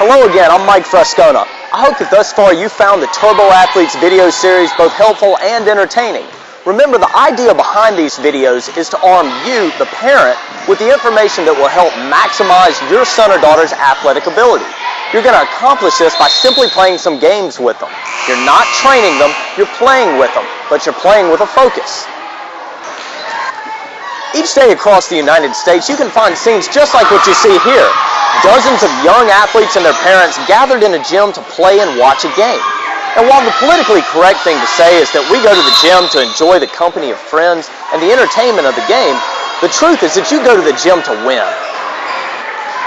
Hello again, I'm Mike Frascona. I hope that thus far you found the Turbo Athletes video series both helpful and entertaining. Remember, the idea behind these videos is to arm you, the parent, with the information that will help maximize your son or daughter's athletic ability. You're going to accomplish this by simply playing some games with them. You're not training them, you're playing with them, but you're playing with a focus. Each day across the United States, you can find scenes just like what you see here. Dozens of young athletes and their parents gathered in a gym to play and watch a game. And while the politically correct thing to say is that we go to the gym to enjoy the company of friends and the entertainment of the game, the truth is that you go to the gym to win.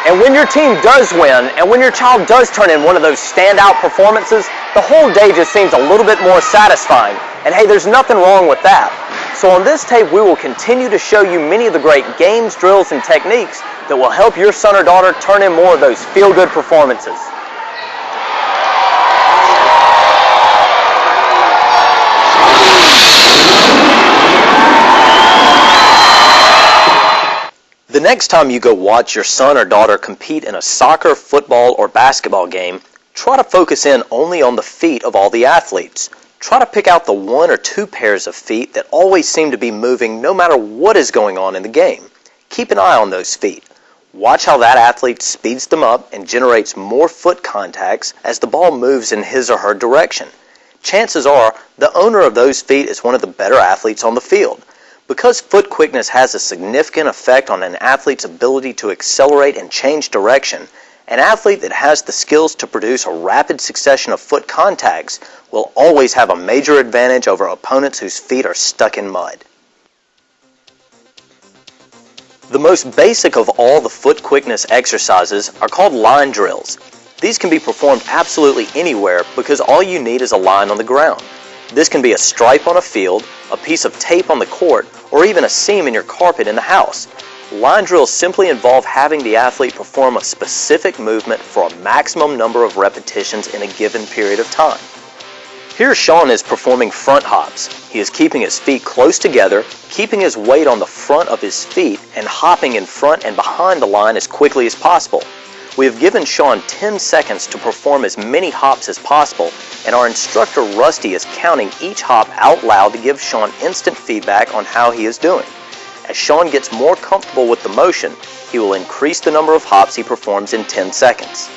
And when your team does win, and when your child does turn in one of those standout performances, the whole day just seems a little bit more satisfying. And hey, there's nothing wrong with that. So on this tape, we will continue to show you many of the great games, drills, and techniques that will help your son or daughter turn in more of those feel-good performances. The next time you go watch your son or daughter compete in a soccer, football, or basketball game, try to focus in only on the feet of all the athletes. Try to pick out the one or two pairs of feet that always seem to be moving no matter what is going on in the game. Keep an eye on those feet. Watch how that athlete speeds them up and generates more foot contacts as the ball moves in his or her direction. Chances are the owner of those feet is one of the better athletes on the field. Because foot quickness has a significant effect on an athlete's ability to accelerate and change direction, an athlete that has the skills to produce a rapid succession of foot contacts will always have a major advantage over opponents whose feet are stuck in mud. The most basic of all the foot quickness exercises are called line drills. These can be performed absolutely anywhere because all you need is a line on the ground. This can be a stripe on a field, a piece of tape on the court, or even a seam in your carpet in the house. Line drills simply involve having the athlete perform a specific movement for a maximum number of repetitions in a given period of time. Here Sean is performing front hops. He is keeping his feet close together, keeping his weight on the front of his feet, and hopping in front and behind the line as quickly as possible. We have given Sean 10 seconds to perform as many hops as possible, and our instructor Rusty is counting each hop out loud to give Sean instant feedback on how he is doing. As Sean gets more comfortable with the motion, he will increase the number of hops he performs in 10 seconds.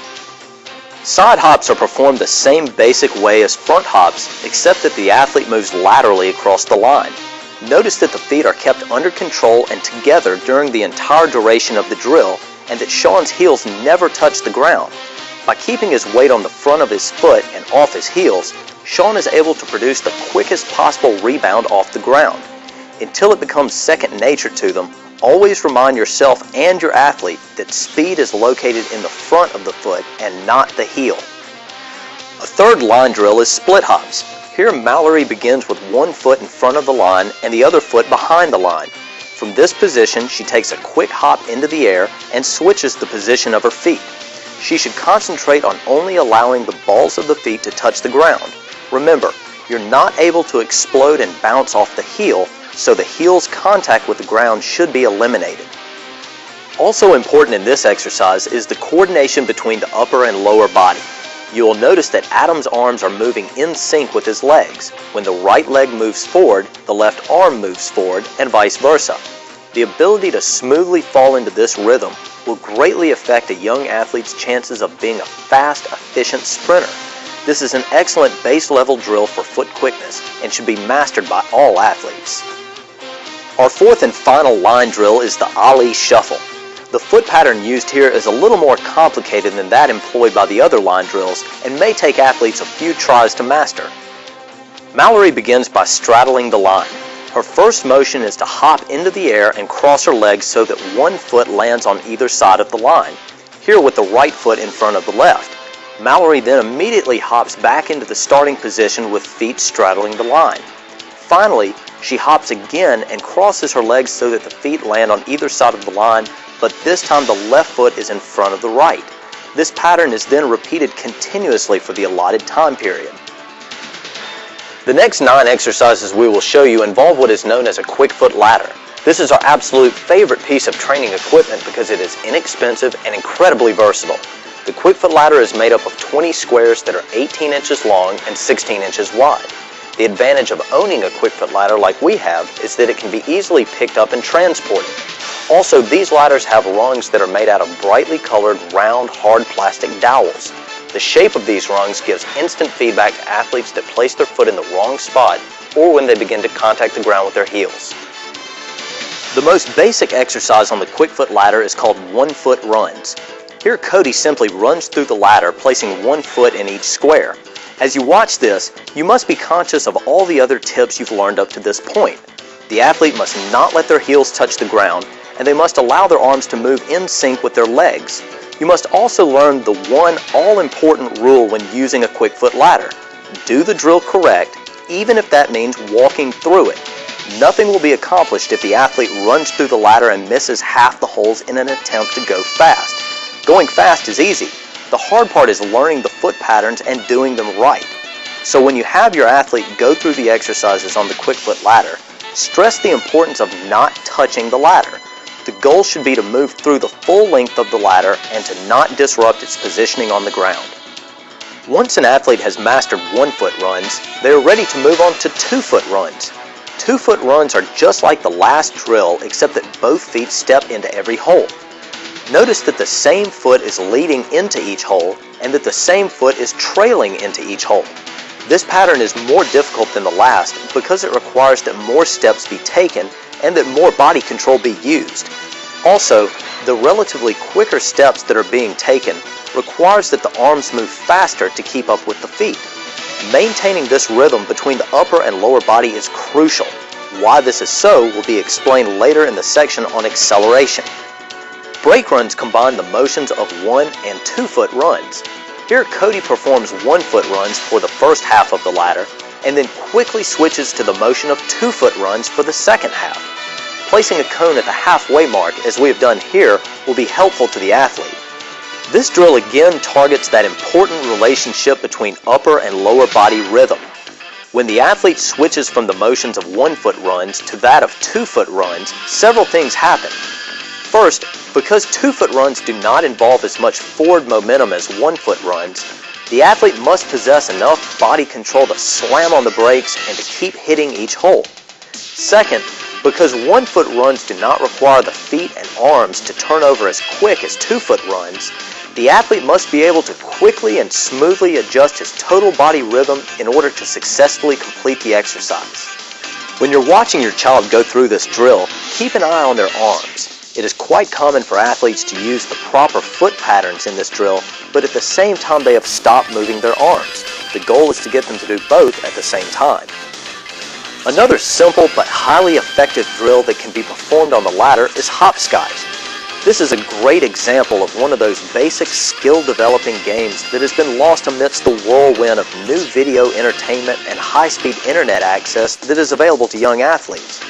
Side hops are performed the same basic way as front hops, except that the athlete moves laterally across the line. Notice that the feet are kept under control and together during the entire duration of the drill, and that Sean's heels never touch the ground. By keeping his weight on the front of his foot and off his heels, Sean is able to produce the quickest possible rebound off the ground. Until it becomes second nature to them, always remind yourself and your athlete that speed is located in the front of the foot and not the heel. A third line drill is split hops. Here Mallory begins with one foot in front of the line and the other foot behind the line. From this position, she takes a quick hop into the air and switches the position of her feet. She should concentrate on only allowing the balls of the feet to touch the ground. Remember, you're not able to explode and bounce off the heel, so the heel's contact with the ground should be eliminated. Also important in this exercise is the coordination between the upper and lower body. You will notice that Adam's arms are moving in sync with his legs. When the right leg moves forward, the left arm moves forward, and vice versa. The ability to smoothly fall into this rhythm will greatly affect a young athlete's chances of being a fast, efficient sprinter. This is an excellent base level drill for foot quickness and should be mastered by all athletes. Our fourth and final line drill is the Ali Shuffle. The foot pattern used here is a little more complicated than that employed by the other line drills and may take athletes a few tries to master. Mallory begins by straddling the line. Her first motion is to hop into the air and cross her legs so that one foot lands on either side of the line, here with the right foot in front of the left. Mallory then immediately hops back into the starting position with feet straddling the line. Finally, she hops again and crosses her legs so that the feet land on either side of the line, but this time the left foot is in front of the right. This pattern is then repeated continuously for the allotted time period. The next 9 exercises we will show you involve what is known as a quick foot ladder. This is our absolute favorite piece of training equipment because it is inexpensive and incredibly versatile. The quick foot ladder is made up of 20 squares that are 18 inches long and 16 inches wide. The advantage of owning a quick foot ladder like we have is that it can be easily picked up and transported. Also, these ladders have rungs that are made out of brightly colored, round, hard plastic dowels. The shape of these rungs gives instant feedback to athletes that place their foot in the wrong spot or when they begin to contact the ground with their heels. The most basic exercise on the quick foot ladder is called 1-foot runs. Here Cody simply runs through the ladder, placing 1 foot in each square. As you watch this, you must be conscious of all the other tips you've learned up to this point. The athlete must not let their heels touch the ground, and they must allow their arms to move in sync with their legs. You must also learn the one all-important rule when using a quick foot ladder. Do the drill correct, even if that means walking through it. Nothing will be accomplished if the athlete runs through the ladder and misses half the holes in an attempt to go fast. Going fast is easy. The hard part is learning the foot patterns and doing them right. So when you have your athlete go through the exercises on the quick foot ladder, stress the importance of not touching the ladder. The goal should be to move through the full length of the ladder and to not disrupt its positioning on the ground. Once an athlete has mastered 1-foot runs, they are ready to move on to 2-foot runs. 2-foot runs are just like the last drill, except that both feet step into every hole. Notice that the same foot is leading into each hole and that the same foot is trailing into each hole. This pattern is more difficult than the last because it requires that more steps be taken and that more body control be used. Also, the relatively quicker steps that are being taken requires that the arms move faster to keep up with the feet. Maintaining this rhythm between the upper and lower body is crucial. Why this is so will be explained later in the section on acceleration. Break runs combine the motions of 1- and 2-foot runs. Here Cody performs 1-foot runs for the first half of the ladder and then quickly switches to the motion of 2-foot runs for the second half. Placing a cone at the halfway mark, as we have done here, will be helpful to the athlete. This drill again targets that important relationship between upper and lower body rhythm. When the athlete switches from the motions of 1-foot runs to that of 2-foot runs, several things happen. First, because 2-foot runs do not involve as much forward momentum as 1-foot runs, the athlete must possess enough body control to slam on the brakes and to keep hitting each hole. Second, because 1-foot runs do not require the feet and arms to turn over as quick as 2-foot runs, the athlete must be able to quickly and smoothly adjust his total body rhythm in order to successfully complete the exercise. When you're watching your child go through this drill, keep an eye on their arms. It is quite common for athletes to use the proper foot patterns in this drill, but at the same time they have stopped moving their arms. The goal is to get them to do both at the same time. Another simple but highly effective drill that can be performed on the ladder is hopscotch. This is a great example of one of those basic skill-developing games that has been lost amidst the whirlwind of new video entertainment and high-speed internet access that is available to young athletes.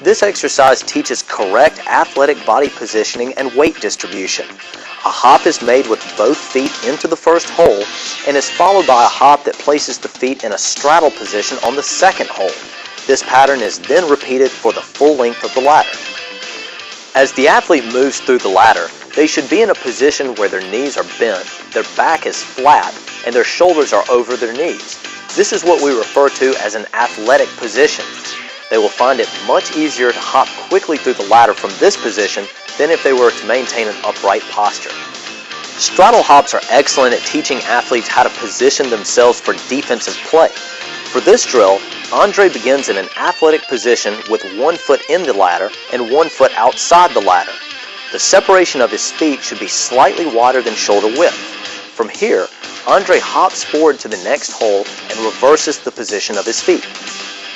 This exercise teaches correct athletic body positioning and weight distribution. A hop is made with both feet into the first hole and is followed by a hop that places the feet in a straddle position on the second hole. This pattern is then repeated for the full length of the ladder. As the athlete moves through the ladder, they should be in a position where their knees are bent, their back is flat, and their shoulders are over their knees. This is what we refer to as an athletic position. They will find it much easier to hop quickly through the ladder from this position than if they were to maintain an upright posture. Straddle hops are excellent at teaching athletes how to position themselves for defensive play. For this drill, Andre begins in an athletic position with 1 foot in the ladder and 1 foot outside the ladder. The separation of his feet should be slightly wider than shoulder width. From here, Andre hops forward to the next hole and reverses the position of his feet.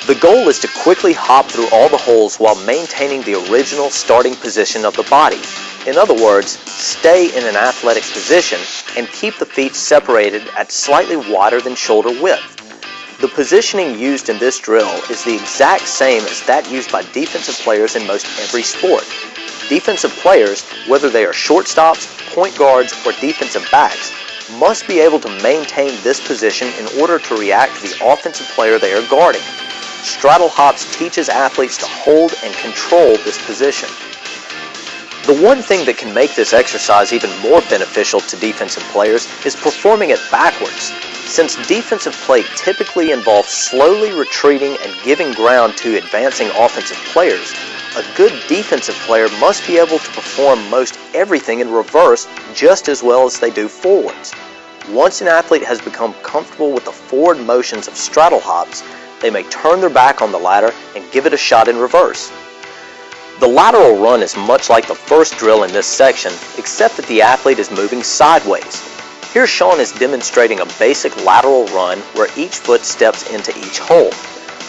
The goal is to quickly hop through all the holes while maintaining the original starting position of the body. In other words, stay in an athletic position and keep the feet separated at slightly wider than shoulder width. The positioning used in this drill is the exact same as that used by defensive players in most every sport. Defensive players, whether they are shortstops, point guards, or defensive backs, must be able to maintain this position in order to react to the offensive player they are guarding. Straddle hops teaches athletes to hold and control this position. The one thing that can make this exercise even more beneficial to defensive players is performing it backwards. Since defensive play typically involves slowly retreating and giving ground to advancing offensive players, a good defensive player must be able to perform most everything in reverse just as well as they do forwards. Once an athlete has become comfortable with the forward motions of straddle hops, they may turn their back on the ladder and give it a shot in reverse. The lateral run is much like the first drill in this section, except that the athlete is moving sideways. Here Sean is demonstrating a basic lateral run where each foot steps into each hole.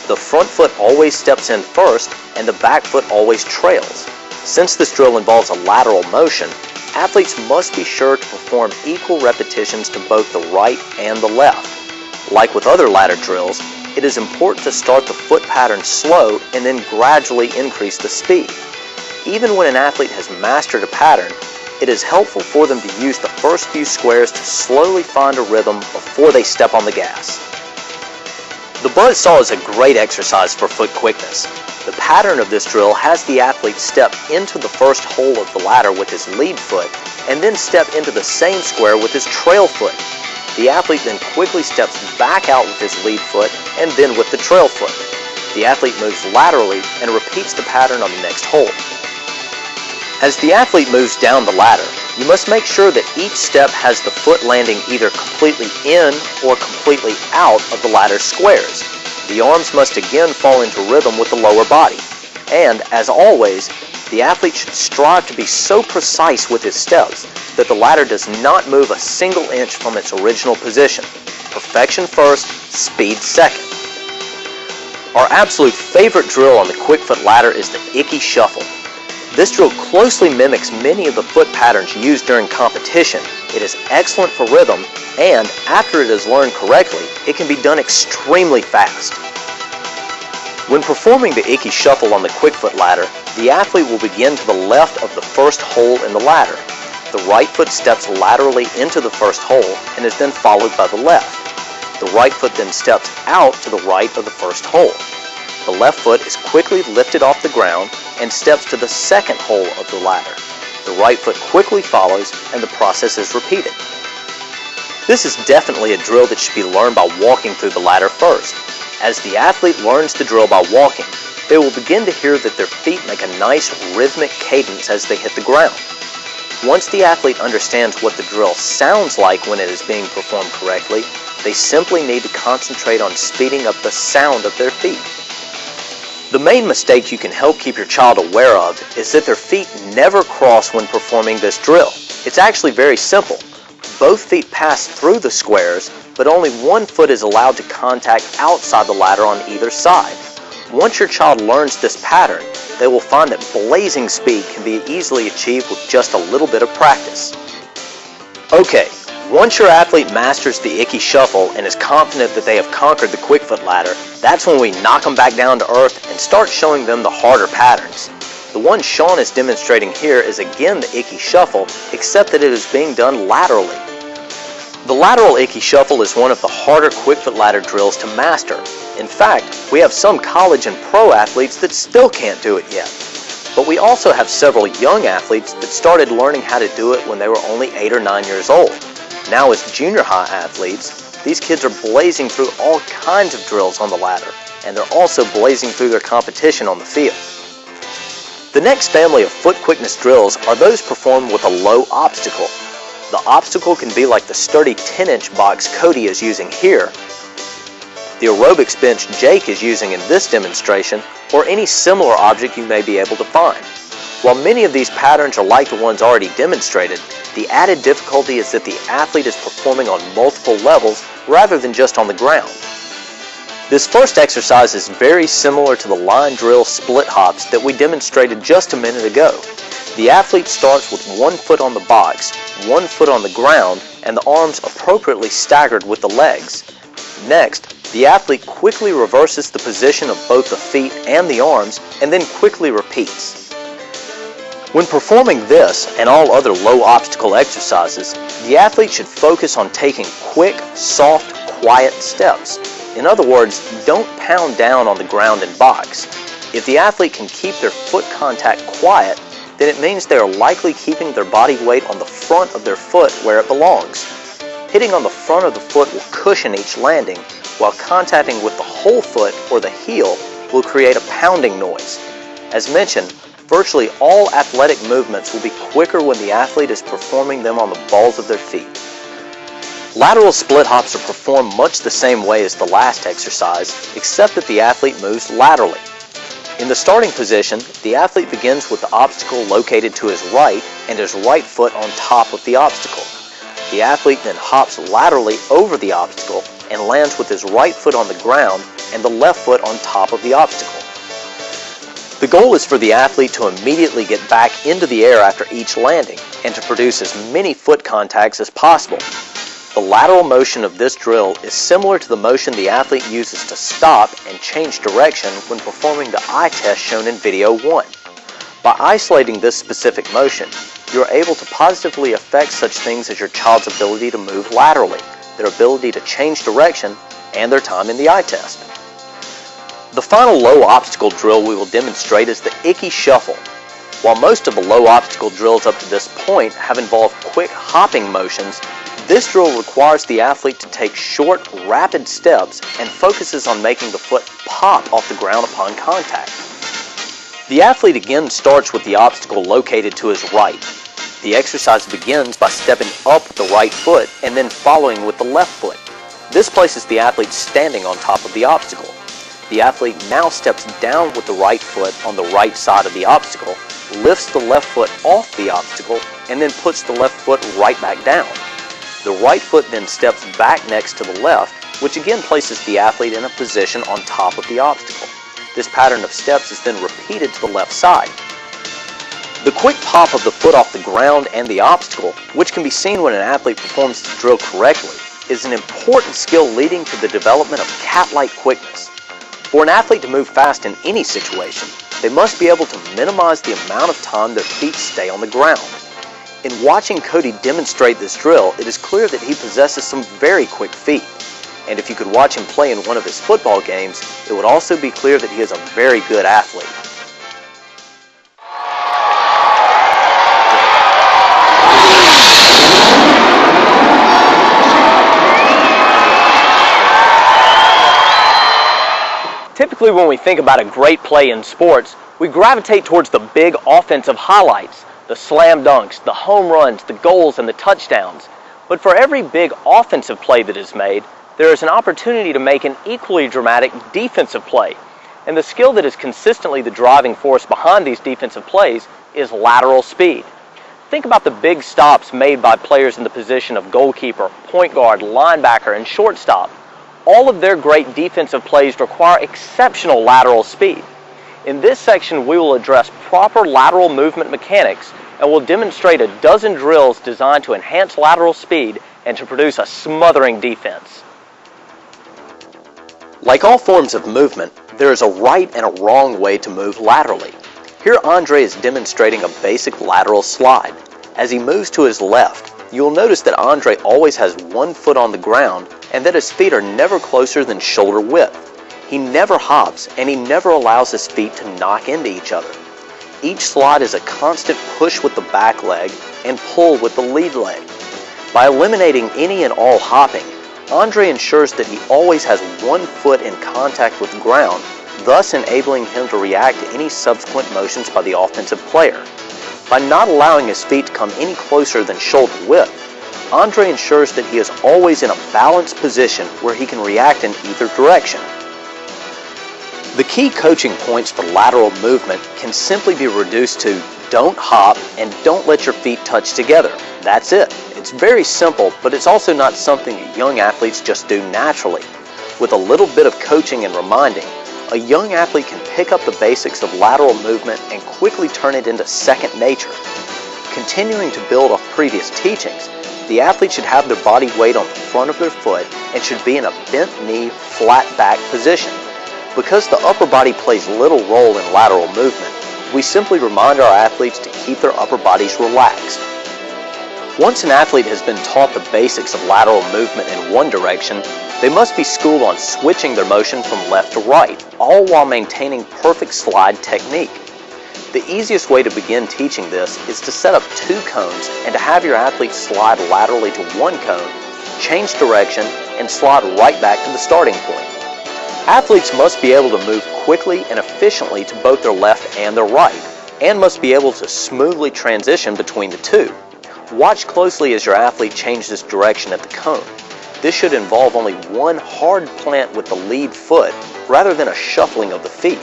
The front foot always steps in first and the back foot always trails. Since this drill involves a lateral motion, athletes must be sure to perform equal repetitions to both the right and the left. Like with other ladder drills, it is important to start the foot pattern slow and then gradually increase the speed. Even when an athlete has mastered a pattern, it is helpful for them to use the first few squares to slowly find a rhythm before they step on the gas. The buzzsaw is a great exercise for foot quickness. The pattern of this drill has the athlete step into the first hole of the ladder with his lead foot and then step into the same square with his trail foot. The athlete then quickly steps back out with his lead foot and then with the trail foot. The athlete moves laterally and repeats the pattern on the next hole. As the athlete moves down the ladder, you must make sure that each step has the foot landing either completely in or completely out of the ladder's squares. The arms must again fall into rhythm with the lower body. And, as always, the athlete should strive to be so precise with his steps that the ladder does not move a single inch from its original position. Perfection first, speed second. Our absolute favorite drill on the quick foot ladder is the icky shuffle. This drill closely mimics many of the foot patterns used during competition. It is excellent for rhythm, and after it is learned correctly, it can be done extremely fast. When performing the icky shuffle on the quick foot ladder, the athlete will begin to the left of the first hole in the ladder. The right foot steps laterally into the first hole and is then followed by the left. The right foot then steps out to the right of the first hole. The left foot is quickly lifted off the ground and steps to the second hole of the ladder. The right foot quickly follows and the process is repeated. This is definitely a drill that should be learned by walking through the ladder first. As the athlete learns the drill by walking, they will begin to hear that their feet make a nice rhythmic cadence as they hit the ground. Once the athlete understands what the drill sounds like when it is being performed correctly, they simply need to concentrate on speeding up the sound of their feet. The main mistake you can help keep your child aware of is that their feet never cross when performing this drill. It's actually very simple. Both feet pass through the squares, but only one foot is allowed to contact outside the ladder on either side. Once your child learns this pattern, they will find that blazing speed can be easily achieved with just a little bit of practice. Okay, once your athlete masters the icky shuffle and is confident that they have conquered the quick foot ladder, that's when we knock them back down to earth and start showing them the harder patterns. The one Sean is demonstrating here is again the icky shuffle, except that it is being done laterally. The lateral icky shuffle is one of the harder quick foot ladder drills to master. In fact, we have some college and pro athletes that still can't do it yet. But we also have several young athletes that started learning how to do it when they were only 8 or 9 years old. Now as junior high athletes, these kids are blazing through all kinds of drills on the ladder, and they're also blazing through their competition on the field. The next family of foot quickness drills are those performed with a low obstacle. The obstacle can be like the sturdy 10-inch box Cody is using here, the aerobics bench Jake is using in this demonstration, or any similar object you may be able to find. While many of these patterns are like the ones already demonstrated, the added difficulty is that the athlete is performing on multiple levels rather than just on the ground. This first exercise is very similar to the line drill split hops that we demonstrated just a minute ago. The athlete starts with one foot on the box, one foot on the ground, and the arms appropriately staggered with the legs. Next, the athlete quickly reverses the position of both the feet and the arms and then quickly repeats. When performing this and all other low obstacle exercises, the athlete should focus on taking quick, soft, quiet steps. In other words, don't pound down on the ground and box. If the athlete can keep their foot contact quiet, then it means they are likely keeping their body weight on the front of their foot where it belongs. Hitting on the front of the foot will cushion each landing, while contacting with the whole foot or the heel will create a pounding noise. As mentioned, virtually all athletic movements will be quicker when the athlete is performing them on the balls of their feet. Lateral split hops are performed much the same way as the last exercise, except that the athlete moves laterally. In the starting position, the athlete begins with the obstacle located to his right and his right foot on top of the obstacle. The athlete then hops laterally over the obstacle and lands with his right foot on the ground and the left foot on top of the obstacle. The goal is for the athlete to immediately get back into the air after each landing and to produce as many foot contacts as possible. The lateral motion of this drill is similar to the motion the athlete uses to stop and change direction when performing the eye test shown in video 1. By isolating this specific motion, you are able to positively affect such things as your child's ability to move laterally, their ability to change direction, and their time in the eye test. The final low obstacle drill we will demonstrate is the icky shuffle. While most of the low obstacle drills up to this point have involved quick hopping motions, this drill requires the athlete to take short, rapid steps and focuses on making the foot pop off the ground upon contact. The athlete again starts with the obstacle located to his right. The exercise begins by stepping up the right foot and then following with the left foot. This places the athlete standing on top of the obstacle. The athlete now steps down with the right foot on the right side of the obstacle, lifts the left foot off the obstacle, and then puts the left foot right back down. The right foot then steps back next to the left, which again places the athlete in a position on top of the obstacle. This pattern of steps is then repeated to the left side. The quick pop of the foot off the ground and the obstacle, which can be seen when an athlete performs the drill correctly, is an important skill leading to the development of cat-like quickness. For an athlete to move fast in any situation, they must be able to minimize the amount of time their feet stay on the ground. In watching Cody demonstrate this drill, it is clear that he possesses some very quick feet. And if you could watch him play in one of his football games, it would also be clear that he is a very good athlete. Typically, when we think about a great play in sports, we gravitate towards the big offensive highlights, the slam dunks, the home runs, the goals, and the touchdowns. But for every big offensive play that is made, there is an opportunity to make an equally dramatic defensive play. And the skill that is consistently the driving force behind these defensive plays is lateral speed. Think about the big stops made by players in the position of goalkeeper, point guard, linebacker, and shortstop. All of their great defensive plays require exceptional lateral speed. In this section, we will address proper lateral movement mechanics and will demonstrate a dozen drills designed to enhance lateral speed and to produce a smothering defense. Like all forms of movement, there is a right and a wrong way to move laterally. Here Andre is demonstrating a basic lateral slide. As he moves to his left, you will notice that Andre always has one foot on the ground and that his feet are never closer than shoulder width. He never hops and he never allows his feet to knock into each other. Each slide is a constant push with the back leg and pull with the lead leg. By eliminating any and all hopping, Andre ensures that he always has one foot in contact with the ground, thus enabling him to react to any subsequent motions by the offensive player. By not allowing his feet to come any closer than shoulder width, Andre ensures that he is always in a balanced position where he can react in either direction. The key coaching points for lateral movement can simply be reduced to don't hop and don't let your feet touch together. That's it. It's very simple, but it's also not something that young athletes just do naturally. With a little bit of coaching and reminding, a young athlete can pick up the basics of lateral movement and quickly turn it into second nature. Continuing to build off previous teachings, the athlete should have their body weight on the front of their foot and should be in a bent knee, flat back position. Because the upper body plays little role in lateral movement, we simply remind our athletes to keep their upper bodies relaxed. Once an athlete has been taught the basics of lateral movement in one direction, they must be schooled on switching their motion from left to right, all while maintaining perfect slide technique. The easiest way to begin teaching this is to set up 2 cones and to have your athlete slide laterally to 1 cone, change direction, and slide right back to the starting point. Athletes must be able to move quickly and efficiently to both their left and their right, and must be able to smoothly transition between the 2. Watch closely as your athlete changes direction at the cone. This should involve only one hard plant with the lead foot rather than a shuffling of the feet.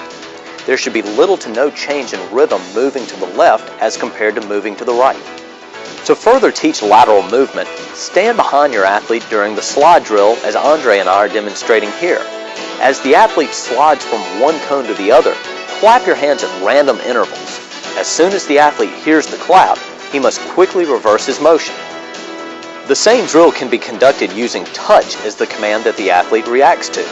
There should be little to no change in rhythm moving to the left as compared to moving to the right. To further teach lateral movement, stand behind your athlete during the slide drill as Andre and I are demonstrating here. As the athlete slides from one cone to the other, clap your hands at random intervals. As soon as the athlete hears the clap, he must quickly reverse his motion. The same drill can be conducted using touch as the command that the athlete reacts to.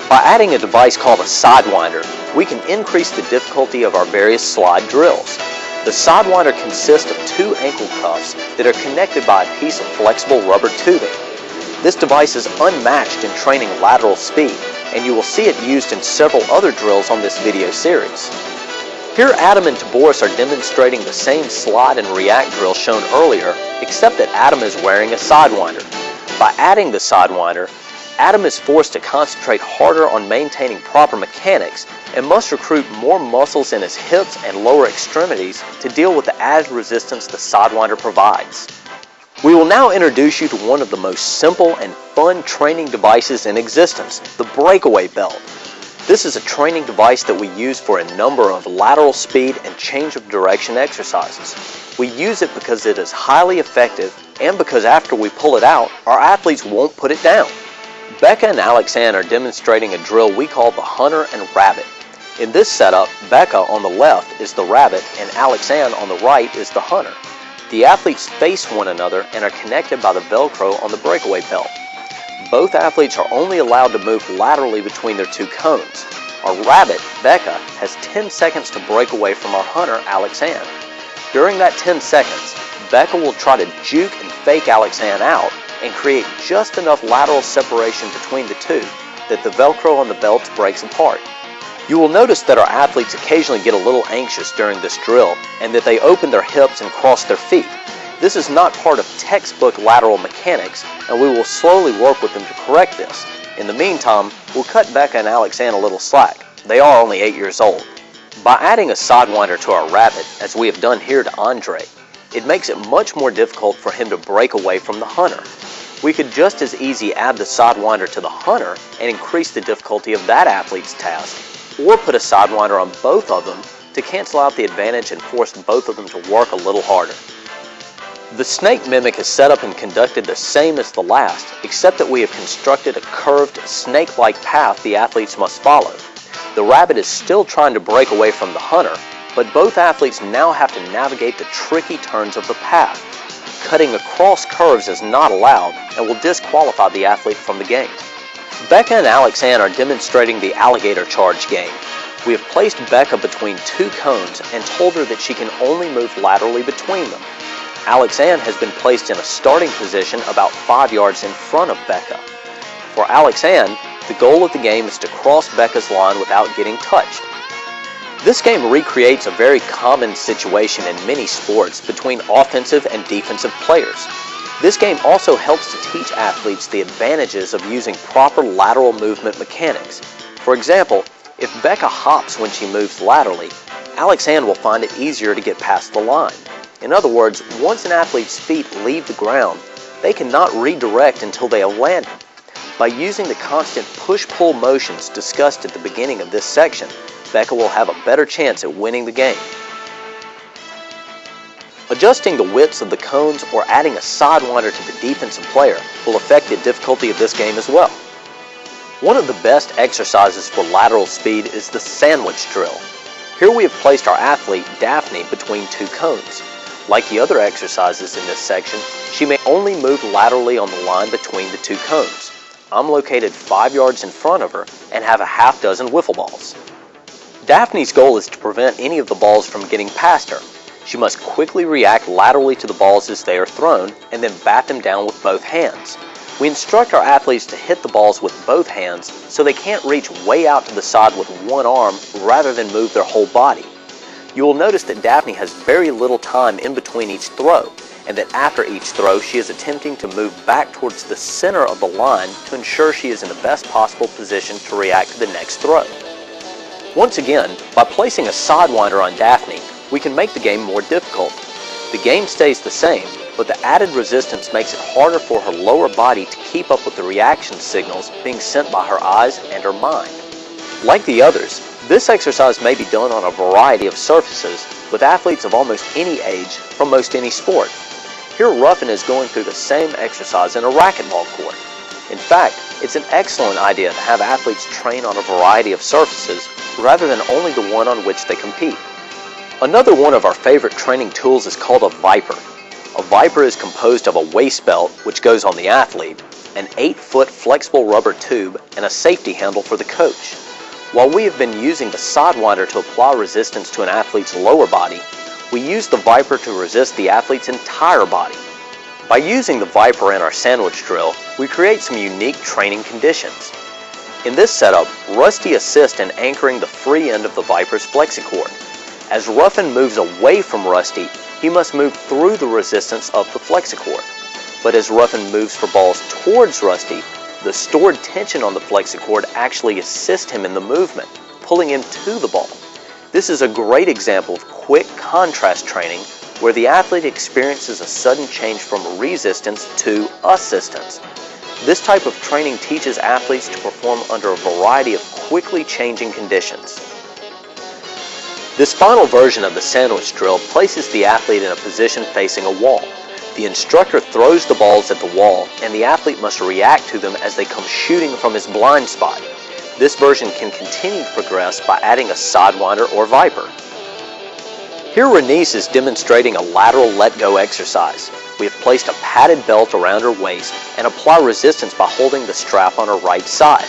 By adding a device called a sidewinder, we can increase the difficulty of our various slide drills. The sidewinder consists of 2 ankle cuffs that are connected by a piece of flexible rubber tubing. This device is unmatched in training lateral speed, and you will see it used in several other drills on this video series. Here Adam and Taboris are demonstrating the same slide and react drill shown earlier, except that Adam is wearing a sidewinder. By adding the sidewinder, Adam is forced to concentrate harder on maintaining proper mechanics and must recruit more muscles in his hips and lower extremities to deal with the added resistance the sidewinder provides. We will now introduce you to one of the most simple and fun training devices in existence, the breakaway belt. This is a training device that we use for a number of lateral speed and change of direction exercises. We use it because it is highly effective and because after we pull it out, our athletes won't put it down. Becca and Alexanne are demonstrating a drill we call the hunter and rabbit. In this setup, Becca on the left is the rabbit and Alexanne on the right is the hunter. The athletes face one another and are connected by the Velcro on the breakaway belt. Both athletes are only allowed to move laterally between their 2 cones. Our rabbit, Becca, has 10 seconds to break away from our hunter, Alexanne. During that 10 seconds, Becca will try to juke and fake Alexanne out and create just enough lateral separation between the 2 that the Velcro on the belts breaks apart. You will notice that our athletes occasionally get a little anxious during this drill and that they open their hips and cross their feet. This is not part of textbook lateral mechanics, and we will slowly work with them to correct this. In the meantime, we'll cut Becca and Alexanne a little slack. They are only 8 years old. By adding a sidewinder to our rabbit, as we have done here to Andre, it makes it much more difficult for him to break away from the hunter. We could just as easy add the sidewinder to the hunter and increase the difficulty of that athlete's task, or put a sidewinder on both of them to cancel out the advantage and force both of them to work a little harder. The snake mimic is set up and conducted the same as the last, except that we have constructed a curved, snake-like path the athletes must follow. The rabbit is still trying to break away from the hunter, but both athletes now have to navigate the tricky turns of the path. Cutting across curves is not allowed and will disqualify the athlete from the game. Becca and Alexanne are demonstrating the alligator charge game. We have placed Becca between 2 cones and told her that she can only move laterally between them. Alexanne has been placed in a starting position about 5 yards in front of Becca. For Alexanne, the goal of the game is to cross Becca's line without getting touched. This game recreates a very common situation in many sports between offensive and defensive players. This game also helps to teach athletes the advantages of using proper lateral movement mechanics. For example, if Becca hops when she moves laterally, Alexanne will find it easier to get past the line. In other words, once an athlete's feet leave the ground, they cannot redirect until they have landed. By using the constant push-pull motions discussed at the beginning of this section, Becca will have a better chance at winning the game. Adjusting the widths of the cones or adding a sidewinder to the defensive player will affect the difficulty of this game as well. One of the best exercises for lateral speed is the sandwich drill. Here we have placed our athlete, Daphne, between 2 cones. Like the other exercises in this section, she may only move laterally on the line between the 2 cones. I'm located 5 yards in front of her and have a half dozen wiffle balls. Daphne's goal is to prevent any of the balls from getting past her. She must quickly react laterally to the balls as they are thrown and then bat them down with both hands. We instruct our athletes to hit the balls with both hands so they can't reach way out to the side with one arm rather than move their whole body. You will notice that Daphne has very little time in between each throw, and that after each throw she is attempting to move back towards the center of the line to ensure she is in the best possible position to react to the next throw. Once again, by placing a sidewinder on Daphne, we can make the game more difficult. The game stays the same, but the added resistance makes it harder for her lower body to keep up with the reaction signals being sent by her eyes and her mind. Like the others, this exercise may be done on a variety of surfaces with athletes of almost any age from most any sport. Here Ruffin is going through the same exercise in a racquetball court. In fact, it's an excellent idea to have athletes train on a variety of surfaces rather than only the one on which they compete. Another one of our favorite training tools is called a Viper. A Viper is composed of a waist belt, which goes on the athlete, an 8-foot flexible rubber tube, and a safety handle for the coach. While we have been using the sidewinder to apply resistance to an athlete's lower body, we use the Viper to resist the athlete's entire body. By using the Viper in our sandwich drill, we create some unique training conditions. In this setup, Rusty assists in anchoring the free end of the Viper's flexicord. As Ruffin moves away from Rusty, he must move through the resistance of the flexicord. But as Ruffin moves for balls towards Rusty, the stored tension on the flexicord actually assists him in the movement, pulling him to the ball. This is a great example of quick contrast training where the athlete experiences a sudden change from resistance to assistance. This type of training teaches athletes to perform under a variety of quickly changing conditions. This final version of the sandwich drill places the athlete in a position facing a wall. The instructor throws the balls at the wall, and the athlete must react to them as they come shooting from his blind spot. This version can continue to progress by adding a sidewinder or Viper. Here Renice is demonstrating a lateral let-go exercise. We have placed a padded belt around her waist and apply resistance by holding the strap on her right side.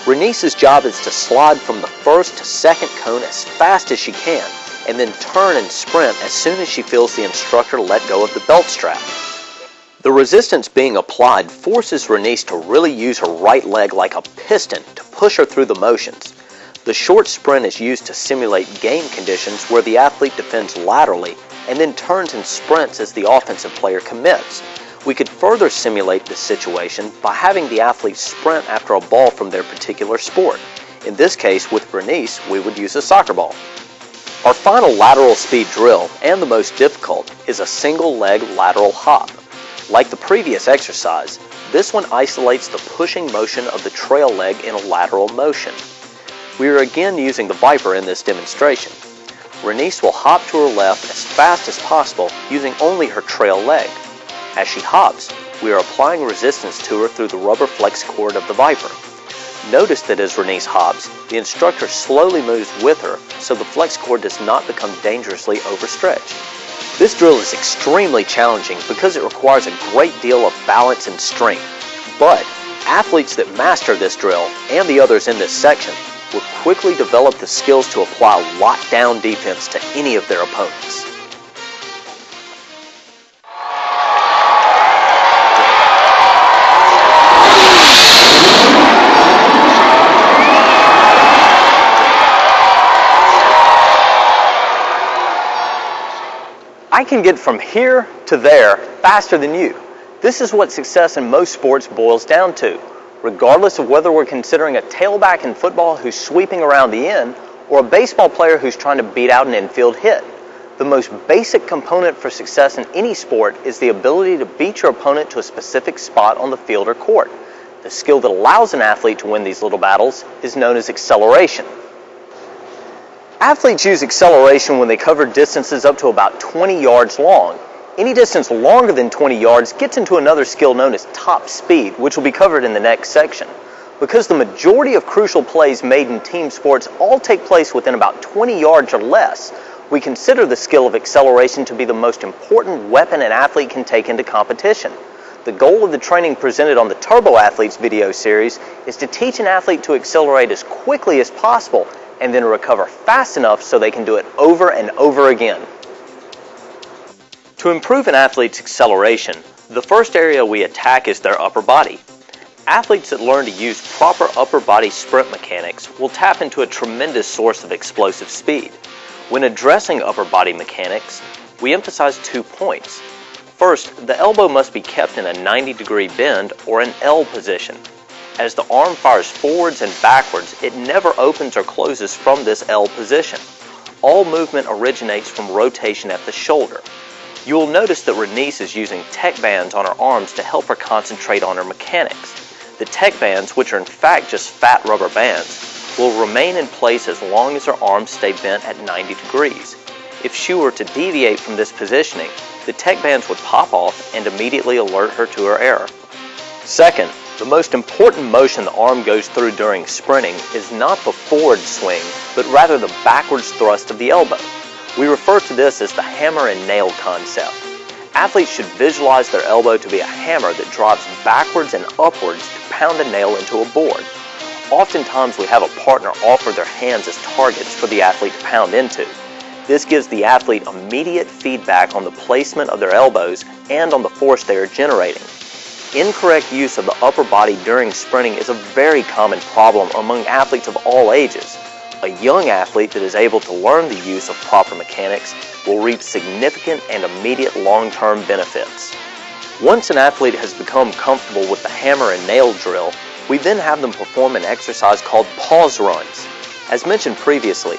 Renice's job is to slide from the first to second cone as fast as she can, and then turn and sprint as soon as she feels the instructor let go of the belt strap. The resistance being applied forces Renice to really use her right leg like a piston to push her through the motions. The short sprint is used to simulate game conditions where the athlete defends laterally and then turns and sprints as the offensive player commits. We could further simulate this situation by having the athlete sprint after a ball from their particular sport. In this case, with Renice, we would use a soccer ball. Our final lateral speed drill, and the most difficult, is a single leg lateral hop. Like the previous exercise, this one isolates the pushing motion of the trail leg in a lateral motion. We are again using the Viper in this demonstration. Renice will hop to her left as fast as possible using only her trail leg. As she hops, we are applying resistance to her through the rubber flex cord of the Viper. Notice that as Renice hops, the instructor slowly moves with her so the flex cord does not become dangerously overstretched. This drill is extremely challenging because it requires a great deal of balance and strength. But athletes that master this drill, and the others in this section, will quickly develop the skills to apply lockdown defense to any of their opponents. I can get from here to there faster than you. This is what success in most sports boils down to, regardless of whether we're considering a tailback in football who's sweeping around the end or a baseball player who's trying to beat out an infield hit. The most basic component for success in any sport is the ability to beat your opponent to a specific spot on the field or court. The skill that allows an athlete to win these little battles is known as acceleration. Athletes use acceleration when they cover distances up to about 20 yards long. Any distance longer than 20 yards gets into another skill known as top speed, which will be covered in the next section. Because the majority of crucial plays made in team sports all take place within about 20 yards or less, we consider the skill of acceleration to be the most important weapon an athlete can take into competition. The goal of the training presented on the Turbo Athletes video series is to teach an athlete to accelerate as quickly as possible and then recover fast enough so they can do it over and over again. To improve an athlete's acceleration, the first area we attack is their upper body. Athletes that learn to use proper upper body sprint mechanics will tap into a tremendous source of explosive speed. When addressing upper body mechanics, we emphasize 2 points. First, the elbow must be kept in a 90-degree bend or an L position. As the arm fires forwards and backwards, it never opens or closes from this L position. All movement originates from rotation at the shoulder. You will notice that Renice is using tech bands on her arms to help her concentrate on her mechanics. The tech bands, which are in fact just fat rubber bands, will remain in place as long as her arms stay bent at 90 degrees. If she were to deviate from this positioning, the tech bands would pop off and immediately alert her to her error. Second, the most important motion the arm goes through during sprinting is not the forward swing, but rather the backwards thrust of the elbow. We refer to this as the hammer and nail concept. Athletes should visualize their elbow to be a hammer that drives backwards and upwards to pound a nail into a board. Oftentimes we have a partner offer their hands as targets for the athlete to pound into. This gives the athlete immediate feedback on the placement of their elbows and on the force they are generating. Incorrect use of the upper body during sprinting is a very common problem among athletes of all ages. A young athlete that is able to learn the use of proper mechanics will reap significant and immediate long-term benefits. Once an athlete has become comfortable with the hammer and nail drill, we then have them perform an exercise called pause runs. As mentioned previously,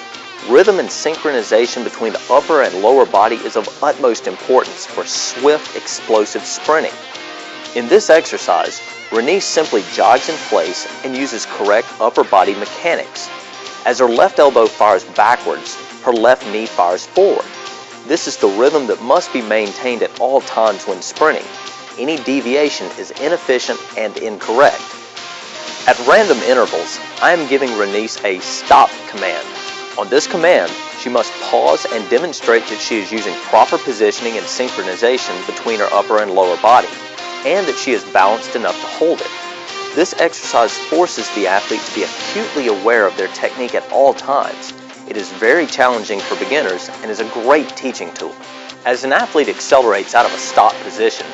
rhythm and synchronization between the upper and lower body is of utmost importance for swift, explosive sprinting. In this exercise, Renice simply jogs in place and uses correct upper body mechanics. As her left elbow fires backwards, her left knee fires forward. This is the rhythm that must be maintained at all times when sprinting. Any deviation is inefficient and incorrect. At random intervals, I am giving Renice a stop command. On this command, she must pause and demonstrate that she is using proper positioning and synchronization between her upper and lower body, and that she is balanced enough to hold it. This exercise forces the athlete to be acutely aware of their technique at all times. It is very challenging for beginners and is a great teaching tool. As an athlete accelerates out of a stop position,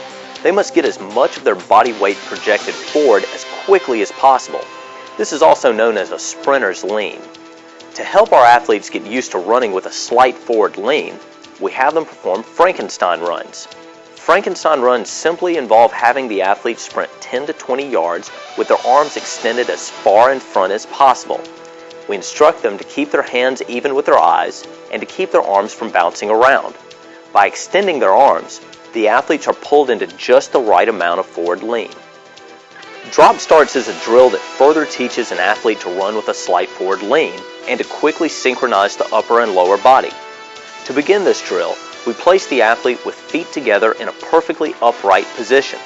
they must get as much of their body weight projected forward as quickly as possible. This is also known as a sprinter's lean. To help our athletes get used to running with a slight forward lean, we have them perform Frankenstein runs. Frankenstein runs simply involve having the athlete sprint 10 to 20 yards with their arms extended as far in front as possible. We instruct them to keep their hands even with their eyes and to keep their arms from bouncing around. By extending their arms, the athletes are pulled into just the right amount of forward lean. Drop starts is a drill that further teaches an athlete to run with a slight forward lean and to quickly synchronize the upper and lower body. To begin this drill, we place the athlete with feet together in a perfectly upright position.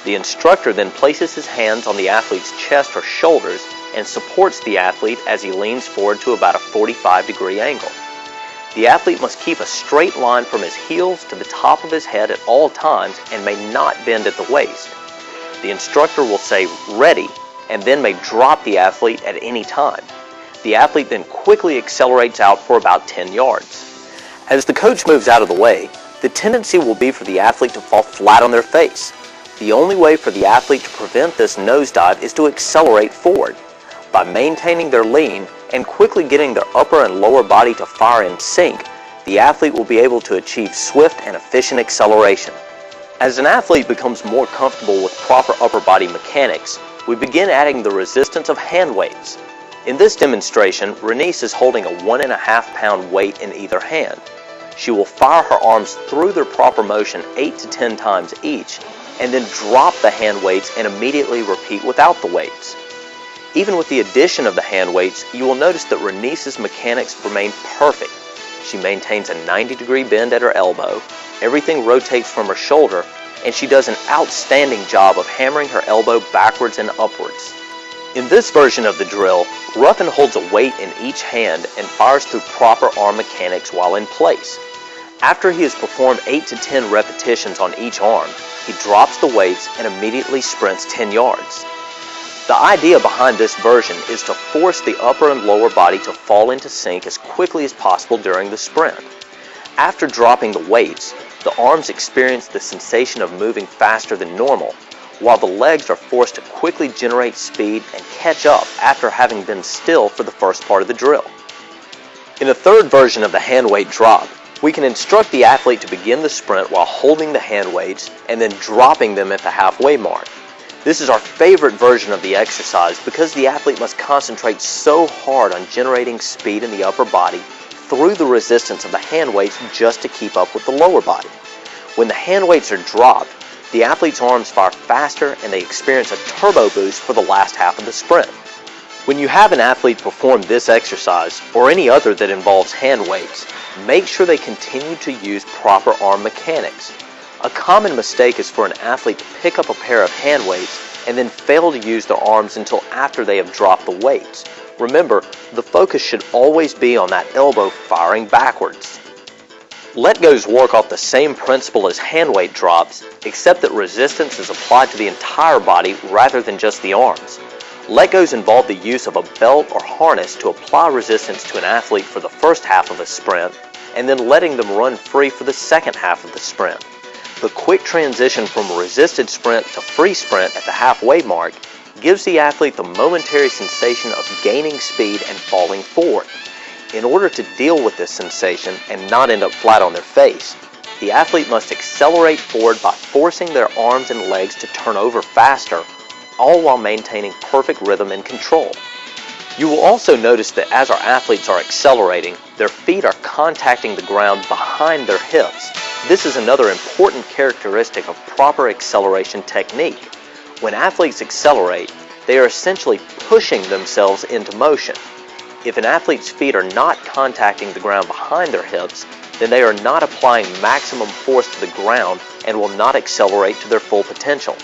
The instructor then places his hands on the athlete's chest or shoulders and supports the athlete as he leans forward to about a 45-degree angle. The athlete must keep a straight line from his heels to the top of his head at all times and may not bend at the waist. The instructor will say, "Ready," and then may drop the athlete at any time. The athlete then quickly accelerates out for about 10 yards. As the coach moves out of the way, the tendency will be for the athlete to fall flat on their face. The only way for the athlete to prevent this nosedive is to accelerate forward. By maintaining their lean and quickly getting their upper and lower body to fire in sync, the athlete will be able to achieve swift and efficient acceleration. As an athlete becomes more comfortable with proper upper body mechanics, we begin adding the resistance of hand weights. In this demonstration, Renice is holding a 1.5-pound weight in either hand. She will fire her arms through their proper motion 8 to 10 times each, and then drop the hand weights and immediately repeat without the weights. Even with the addition of the hand weights, you will notice that Renice's mechanics remain perfect. She maintains a 90-degree bend at her elbow, everything rotates from her shoulder, and she does an outstanding job of hammering her elbow backwards and upwards. In this version of the drill, Ruffin holds a weight in each hand and fires through proper arm mechanics while in place. After he has performed 8 to 10 repetitions on each arm, he drops the weights and immediately sprints 10 yards. The idea behind this version is to force the upper and lower body to fall into sync as quickly as possible during the sprint. After dropping the weights, the arms experience the sensation of moving faster than normal, while the legs are forced to quickly generate speed and catch up after having been still for the first part of the drill. In a third version of the hand weight drop, we can instruct the athlete to begin the sprint while holding the hand weights and then dropping them at the halfway mark. This is our favorite version of the exercise because the athlete must concentrate so hard on generating speed in the upper body through the resistance of the hand weights just to keep up with the lower body. When the hand weights are dropped, the athlete's arms fire faster and they experience a turbo boost for the last half of the sprint. When you have an athlete perform this exercise or any other that involves hand weights, make sure they continue to use proper arm mechanics. A common mistake is for an athlete to pick up a pair of hand weights and then fail to use their arms until after they have dropped the weights. Remember, the focus should always be on that elbow firing backwards. Let goes work off the same principle as hand weight drops, except that resistance is applied to the entire body rather than just the arms. Let goes involve the use of a belt or harness to apply resistance to an athlete for the first half of a sprint, and then letting them run free for the second half of the sprint. The quick transition from a resisted sprint to free sprint at the halfway mark gives the athlete the momentary sensation of gaining speed and falling forward. In order to deal with this sensation and not end up flat on their face, the athlete must accelerate forward by forcing their arms and legs to turn over faster, all while maintaining perfect rhythm and control. You will also notice that as our athletes are accelerating, their feet are contacting the ground behind their hips. This is another important characteristic of proper acceleration technique. When athletes accelerate, they are essentially pushing themselves into motion. If an athlete's feet are not contacting the ground behind their hips, then they are not applying maximum force to the ground and will not accelerate to their full potential.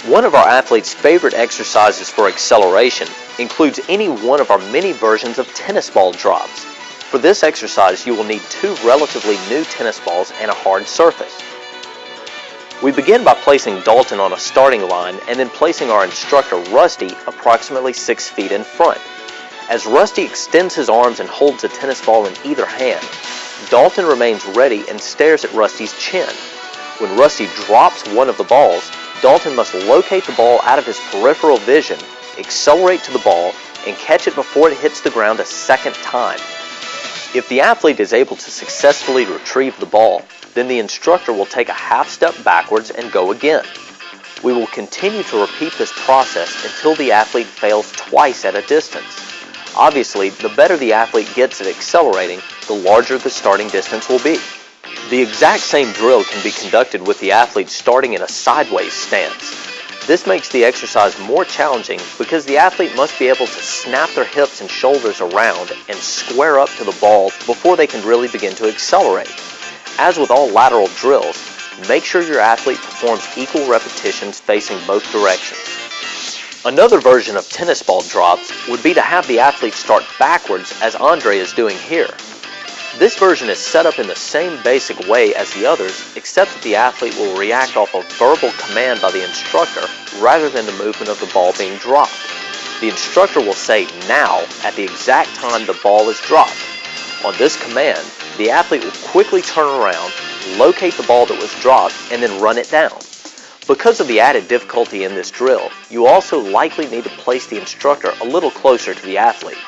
One of our athletes' favorite exercises for acceleration includes any one of our many versions of tennis ball drops. For this exercise, you will need 2 relatively new tennis balls and a hard surface. We begin by placing Dalton on a starting line and then placing our instructor Rusty approximately 6 feet in front. As Rusty extends his arms and holds a tennis ball in either hand, Dalton remains ready and stares at Rusty's chin. When Rusty drops one of the balls, Dalton must locate the ball out of his peripheral vision, accelerate to the ball, and catch it before it hits the ground a second time. If the athlete is able to successfully retrieve the ball, then the instructor will take a half step backwards and go again. We will continue to repeat this process until the athlete fails twice at a distance. Obviously, the better the athlete gets at accelerating, the larger the starting distance will be. The exact same drill can be conducted with the athlete starting in a sideways stance. This makes the exercise more challenging because the athlete must be able to snap their hips and shoulders around and square up to the ball before they can really begin to accelerate. As with all lateral drills, make sure your athlete performs equal repetitions facing both directions. Another version of tennis ball drops would be to have the athlete start backwards as Andre is doing here. This version is set up in the same basic way as the others, except that the athlete will react off a verbal command by the instructor rather than the movement of the ball being dropped. The instructor will say "now" at the exact time the ball is dropped. On this command, the athlete will quickly turn around, locate the ball that was dropped, and then run it down. Because of the added difficulty in this drill, you also likely need to place the instructor a little closer to the athlete.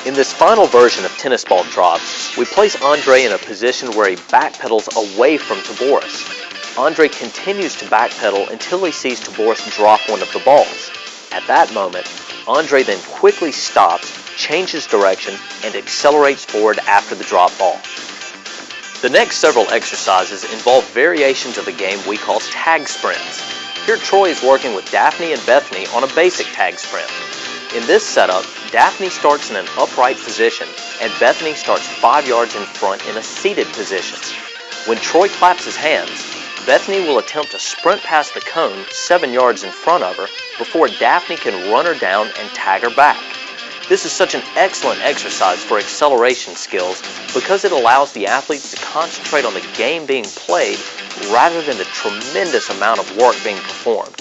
In this final version of tennis ball drops, we place Andre in a position where he backpedals away from Taboris. Andre continues to backpedal until he sees Taboris drop one of the balls. At that moment, Andre then quickly stops, changes direction, and accelerates forward after the drop ball. The next several exercises involve variations of a game we call tag sprints. Here Troy is working with Daphne and Bethany on a basic tag sprint. In this setup, Daphne starts in an upright position and Bethany starts 5 yards in front in a seated position. When Troy claps his hands, Bethany will attempt to sprint past the cone 7 yards in front of her before Daphne can run her down and tag her back. This is such an excellent exercise for acceleration skills because it allows the athletes to concentrate on the game being played rather than the tremendous amount of work being performed.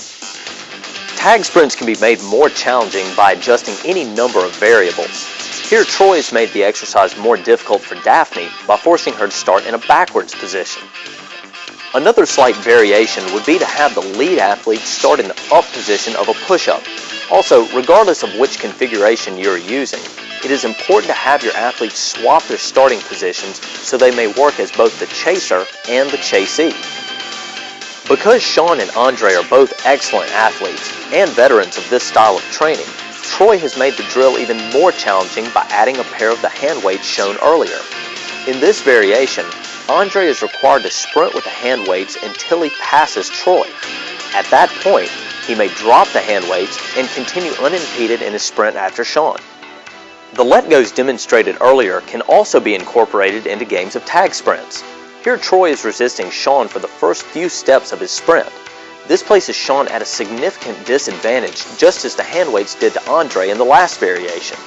Tag sprints can be made more challenging by adjusting any number of variables. Here Troy has made the exercise more difficult for Daphne by forcing her to start in a backwards position. Another slight variation would be to have the lead athlete start in the up position of a push-up. Also, regardless of which configuration you're using, it is important to have your athletes swap their starting positions so they may work as both the chaser and the chasee. Because Sean and Andre are both excellent athletes and veterans of this style of training, Troy has made the drill even more challenging by adding a pair of the hand weights shown earlier. In this variation, Andre is required to sprint with the hand weights until he passes Troy. At that point, he may drop the hand weights and continue unimpeded in his sprint after Sean. The let-goes demonstrated earlier can also be incorporated into games of tag sprints. Here Troy is resisting Sean for the first few steps of his sprint. This places Sean at a significant disadvantage, just as the hand weights did to Andre in the last variation.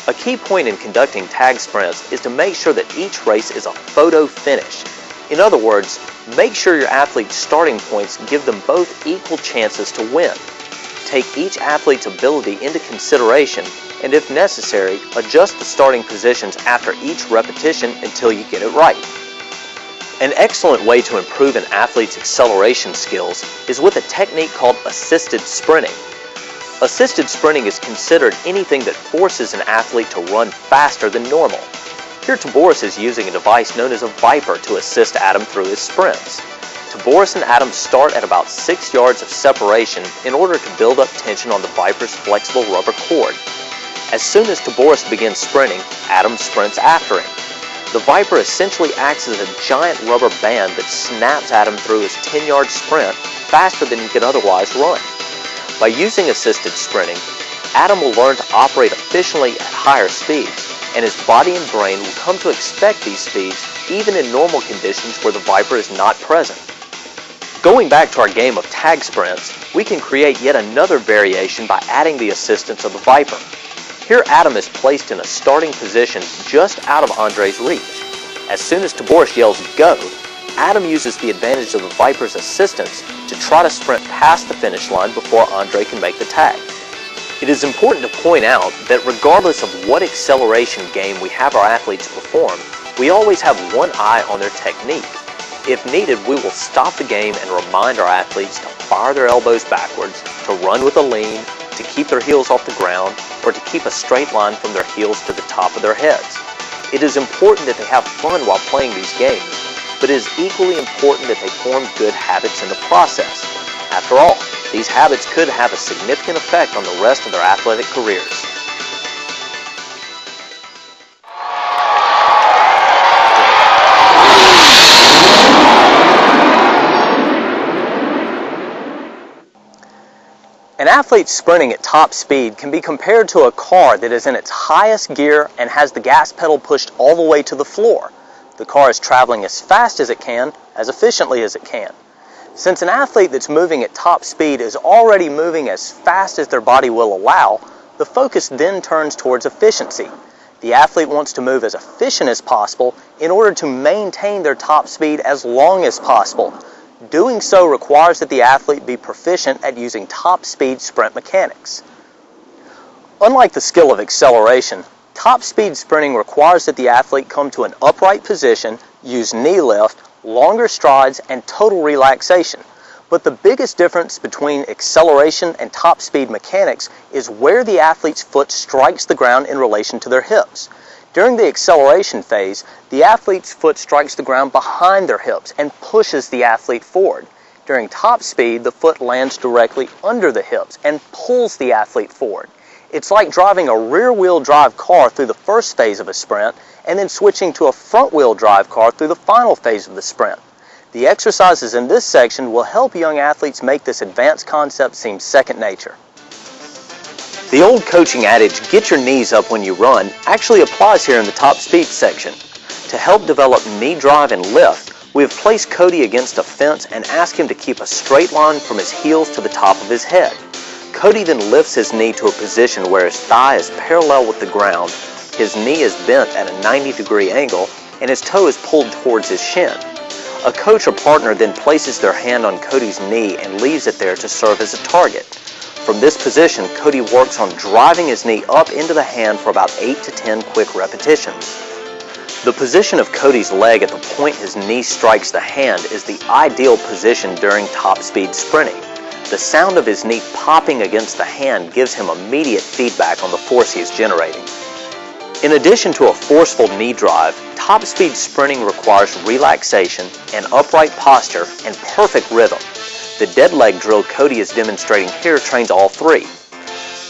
A key point in conducting tag sprints is to make sure that each race is a photo finish. In other words, make sure your athlete's starting points give them both equal chances to win. Take each athlete's ability into consideration and, if necessary, adjust the starting positions after each repetition until you get it right. An excellent way to improve an athlete's acceleration skills is with a technique called assisted sprinting. Assisted sprinting is considered anything that forces an athlete to run faster than normal. Here Taboris is using a device known as a Viper to assist Adam through his sprints. Taboris and Adam start at about 6 yards of separation in order to build up tension on the Viper's flexible rubber cord. As soon as Taboris begins sprinting, Adam sprints after him. The Viper essentially acts as a giant rubber band that snaps Adam through his 10-yard sprint faster than he could otherwise run. By using assisted sprinting, Adam will learn to operate efficiently at higher speeds, and his body and brain will come to expect these speeds even in normal conditions where the Viper is not present. Going back to our game of tag sprints, we can create yet another variation by adding the assistance of the Viper. Here Adam is placed in a starting position just out of Andre's reach. As soon as Taboris yells "Go!", Adam uses the advantage of the Viper's assistance to try to sprint past the finish line before Andre can make the tag. It is important to point out that regardless of what acceleration game we have our athletes perform, we always have one eye on their technique. If needed, we will stop the game and remind our athletes to fire their elbows backwards, to run with a lean, to keep their heels off the ground, or to keep a straight line from their heels to the top of their heads. It is important that they have fun while playing these games, but it is equally important that they form good habits in the process. After all, these habits could have a significant effect on the rest of their athletic careers. An athlete sprinting at top speed can be compared to a car that is in its highest gear and has the gas pedal pushed all the way to the floor. The car is traveling as fast as it can, as efficiently as it can. Since an athlete that's moving at top speed is already moving as fast as their body will allow, the focus then turns towards efficiency. The athlete wants to move as efficient as possible in order to maintain their top speed as long as possible. Doing so requires that the athlete be proficient at using top speed sprint mechanics. Unlike the skill of acceleration, top speed sprinting requires that the athlete come to an upright position, use knee lift, longer strides, and total relaxation. But the biggest difference between acceleration and top speed mechanics is where the athlete's foot strikes the ground in relation to their hips. During the acceleration phase, the athlete's foot strikes the ground behind their hips and pushes the athlete forward. During top speed, the foot lands directly under the hips and pulls the athlete forward. It's like driving a rear-wheel drive car through the first phase of a sprint and then switching to a front-wheel drive car through the final phase of the sprint. The exercises in this section will help young athletes make this advanced concept seem second nature. The old coaching adage, "get your knees up when you run," actually applies here in the top speed section. To help develop knee drive and lift, we have placed Cody against a fence and asked him to keep a straight line from his heels to the top of his head. Cody then lifts his knee to a position where his thigh is parallel with the ground, his knee is bent at a 90-degree angle, and his toe is pulled towards his shin. A coach or partner then places their hand on Cody's knee and leaves it there to serve as a target. From this position, Cody works on driving his knee up into the hand for about 8 to 10 quick repetitions. The position of Cody's leg at the point his knee strikes the hand is the ideal position during top speed sprinting. The sound of his knee popping against the hand gives him immediate feedback on the force he is generating. In addition to a forceful knee drive, top speed sprinting requires relaxation and upright posture and perfect rhythm. The dead leg drill Cody is demonstrating here trains all three.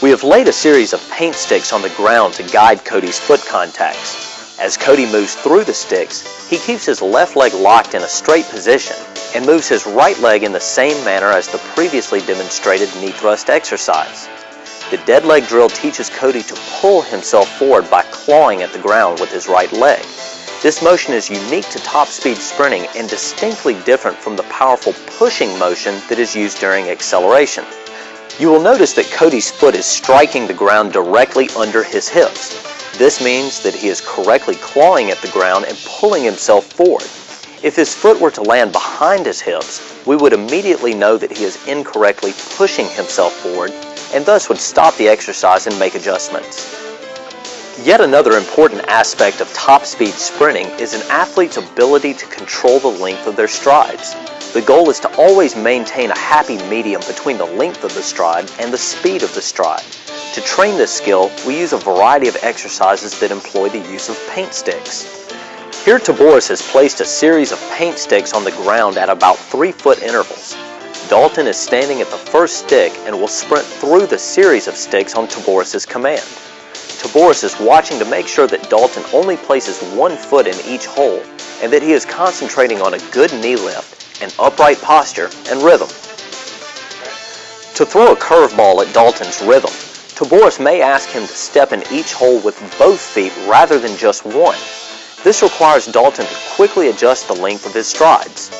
We have laid a series of paint sticks on the ground to guide Cody's foot contacts. As Cody moves through the sticks, he keeps his left leg locked in a straight position and moves his right leg in the same manner as the previously demonstrated knee thrust exercise. The dead leg drill teaches Cody to pull himself forward by clawing at the ground with his right leg. This motion is unique to top speed sprinting and distinctly different from the powerful pushing motion that is used during acceleration. You will notice that Cody's foot is striking the ground directly under his hips. This means that he is correctly clawing at the ground and pulling himself forward. If his foot were to land behind his hips, we would immediately know that he is incorrectly pushing himself forward and thus would stop the exercise and make adjustments. Yet another important aspect of top speed sprinting is an athlete's ability to control the length of their strides. The goal is to always maintain a happy medium between the length of the stride and the speed of the stride. To train this skill, we use a variety of exercises that employ the use of paint sticks. Here Taboris has placed a series of paint sticks on the ground at about 3-foot intervals. Dalton is standing at the first stick and will sprint through the series of sticks on Taboris' command. Taboris is watching to make sure that Dalton only places 1 foot in each hole and that he is concentrating on a good knee lift, an upright posture, and rhythm. To throw a curveball at Dalton's rhythm, Taboris may ask him to step in each hole with both feet rather than just one. This requires Dalton to quickly adjust the length of his strides.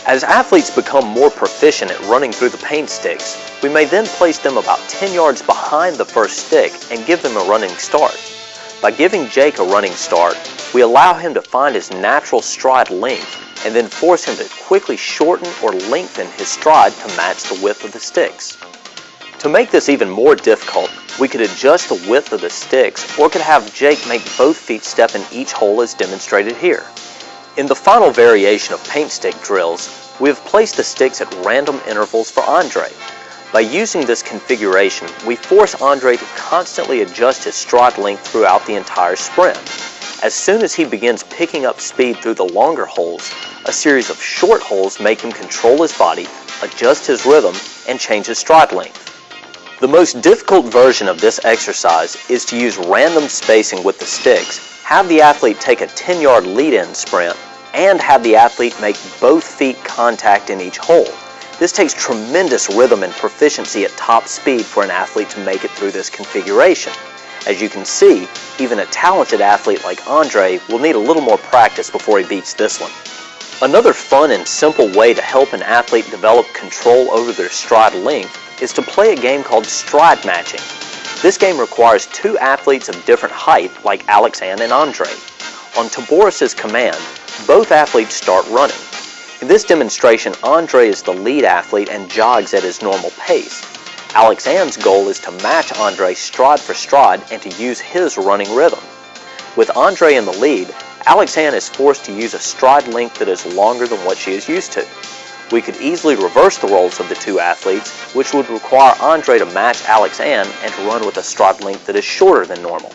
As athletes become more proficient at running through the paint sticks, we may then place them about 10 yards behind the first stick and give them a running start. By giving Jake a running start, we allow him to find his natural stride length and then force him to quickly shorten or lengthen his stride to match the width of the sticks. To make this even more difficult, we could adjust the width of the sticks or could have Jake make both feet step in each hole as demonstrated here. In the final variation of paint stick drills, we have placed the sticks at random intervals for Andre. By using this configuration, we force Andre to constantly adjust his stride length throughout the entire sprint. As soon as he begins picking up speed through the longer holes, a series of short holes make him control his body, adjust his rhythm, and change his stride length. The most difficult version of this exercise is to use random spacing with the sticks, have the athlete take a 10-yard lead-in sprint, and have the athlete make both feet contact in each hole. This takes tremendous rhythm and proficiency at top speed for an athlete to make it through this configuration. As you can see, even a talented athlete like Andre will need a little more practice before he beats this one. Another fun and simple way to help an athlete develop control over their stride length is to play a game called stride matching. This game requires 2 athletes of different height like Alex Ann and Andre. On Taboris' command, both athletes start running. In this demonstration, Andre is the lead athlete and jogs at his normal pace. Alex Ann's goal is to match Andre stride for stride and to use his running rhythm. With Andre in the lead, Alex Ann is forced to use a stride length that is longer than what she is used to. We could easily reverse the roles of the 2 athletes, which would require Andre to match Alex Ann and to run with a stride length that is shorter than normal.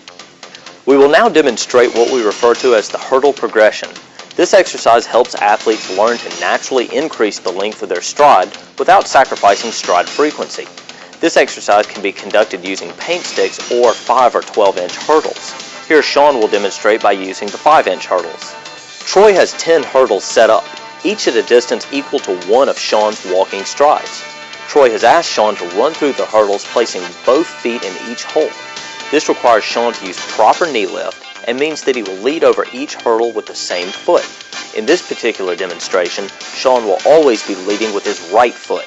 We will now demonstrate what we refer to as the hurdle progression. This exercise helps athletes learn to naturally increase the length of their stride without sacrificing stride frequency. This exercise can be conducted using paint sticks or 5 or 12-inch hurdles. Here Sean will demonstrate by using the 5-inch hurdles. Troy has 10 hurdles set up, each at a distance equal to 1 of Sean's walking strides. Troy has asked Sean to run through the hurdles placing both feet in each hole. This requires Sean to use proper knee lift and means that he will lead over each hurdle with the same foot. In this particular demonstration, Sean will always be leading with his right foot.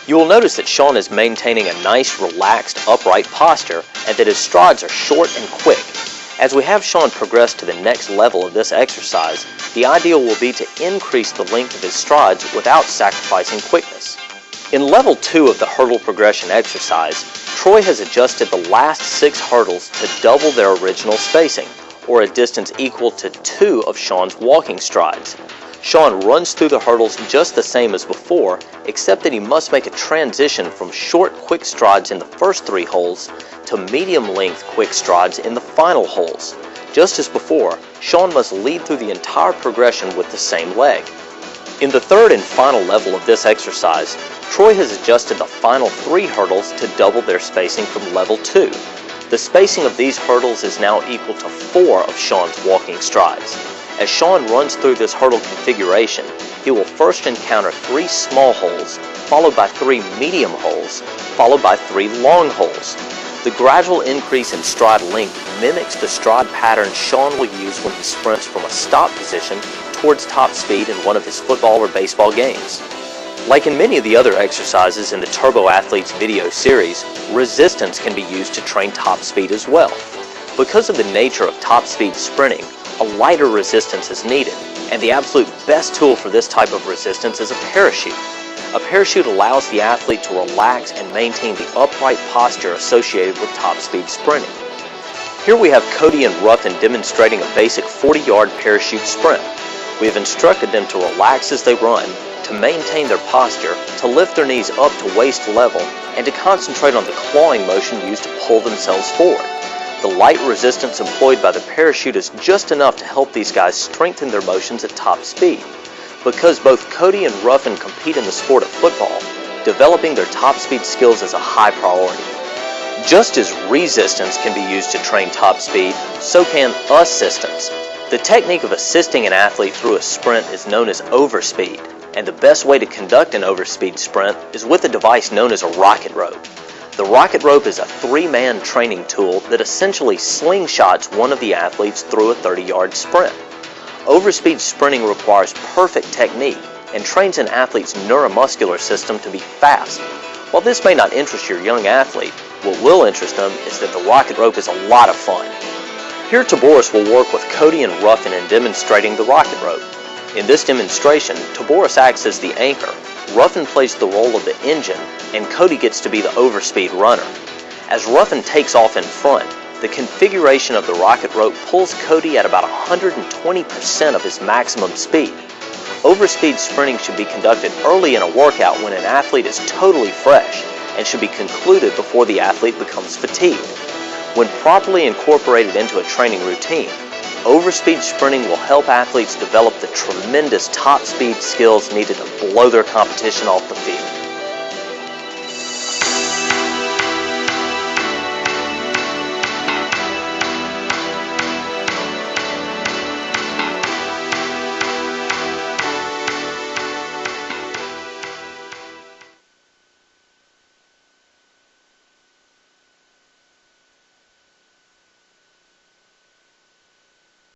You will notice that Sean is maintaining a nice, relaxed, upright posture and that his strides are short and quick. As we have Sean progress to the next level of this exercise, the ideal will be to increase the length of his strides without sacrificing quickness. In level 2 of the hurdle progression exercise, Troy has adjusted the last 6 hurdles to double their original spacing, or a distance equal to 2 of Sean's walking strides. Sean runs through the hurdles just the same as before, except that he must make a transition from short, quick strides in the first 3 holes to medium-length quick strides in the final holes. Just as before, Sean must lead through the entire progression with the same leg. In the third and final level of this exercise, Troy has adjusted the final 3 hurdles to double their spacing from level 2. The spacing of these hurdles is now equal to 4 of Sean's walking strides. As Sean runs through this hurdle configuration, he will first encounter 3 small holes, followed by 3 medium holes, followed by 3 long holes. The gradual increase in stride length mimics the stride pattern Sean will use when he sprints from a stop position towards top speed in one of his football or baseball games. Like in many of the other exercises in the Turbo Athletes video series, resistance can be used to train top speed as well. Because of the nature of top speed sprinting, a lighter resistance is needed, and the absolute best tool for this type of resistance is a parachute. A parachute allows the athlete to relax and maintain the upright posture associated with top speed sprinting. Here we have Cody and Ruffin demonstrating a basic 40-yard parachute sprint. We have instructed them to relax as they run, to maintain their posture, to lift their knees up to waist level, and to concentrate on the clawing motion used to pull themselves forward. The light resistance employed by the parachute is just enough to help these guys strengthen their motions at top speed. Because both Cody and Ruffin compete in the sport of football, developing their top speed skills is a high priority. Just as resistance can be used to train top speed, so can assistance. The technique of assisting an athlete through a sprint is known as overspeed, and the best way to conduct an overspeed sprint is with a device known as a rocket rope. The rocket rope is a 3-man training tool that essentially slingshots one of the athletes through a 30-yard sprint. Overspeed sprinting requires perfect technique and trains an athlete's neuromuscular system to be fast. While this may not interest your young athlete, what will interest them is that the rocket rope is a lot of fun. Here Taboris will work with Cody and Ruffin in demonstrating the rocket rope. In this demonstration, Taboris acts as the anchor, Ruffin plays the role of the engine, and Cody gets to be the overspeed runner. As Ruffin takes off in front, the configuration of the rocket rope pulls Cody at about 120% of his maximum speed. Overspeed sprinting should be conducted early in a workout when an athlete is totally fresh and should be concluded before the athlete becomes fatigued. When properly incorporated into a training routine, overspeed sprinting will help athletes develop the tremendous top speed skills needed to blow their competition off the field.